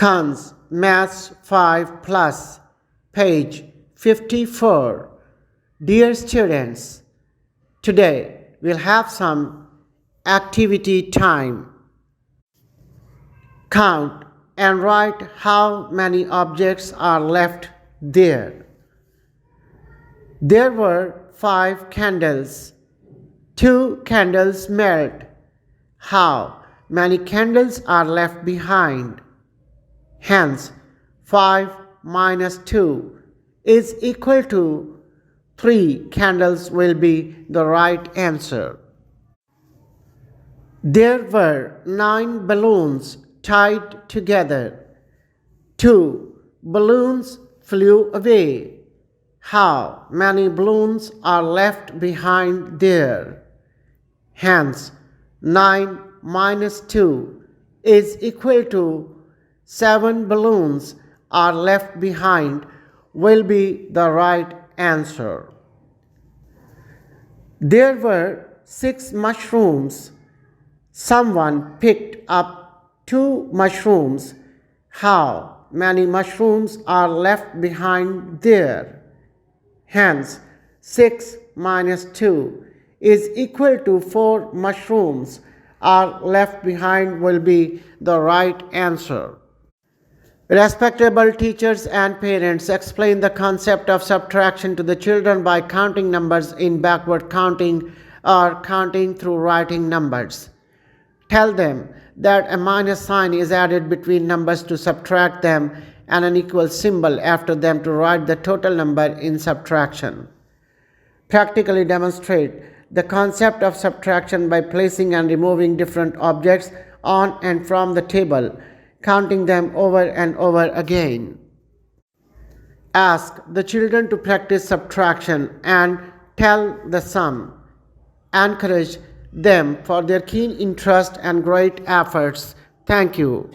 Khan's Maths 5 Plus, page 54. Dear students, today we'll have some activity time. Count and write how many objects are left there. There were 5 candles. 2 candles melt. How many candles are left behind? Hence, 5 minus 2 is equal to 3 candles will be the right answer. There were 9 balloons tied together. 2 balloons flew away. How many balloons are left behind there? Hence, 9 minus 2 is equal to 7 balloons are left behind will be the right answer. There were 6 mushrooms. Someone picked up 2 mushrooms. How many mushrooms are left behind there? Hence, 6 minus 2 is equal to 4 mushrooms are left behind will be the right answer. Respectable teachers and parents, explain the concept of subtraction to the children by counting numbers in backward counting or counting through writing numbers. Tell them that a minus sign is added between numbers to subtract them and an equal symbol after them to write the total number in subtraction. Practically demonstrate the concept of subtraction by placing and removing different objects on and from the table, counting them over and over again. Ask the children to practice subtraction and tell the sum. Encourage them for their keen interest and great efforts. Thank you.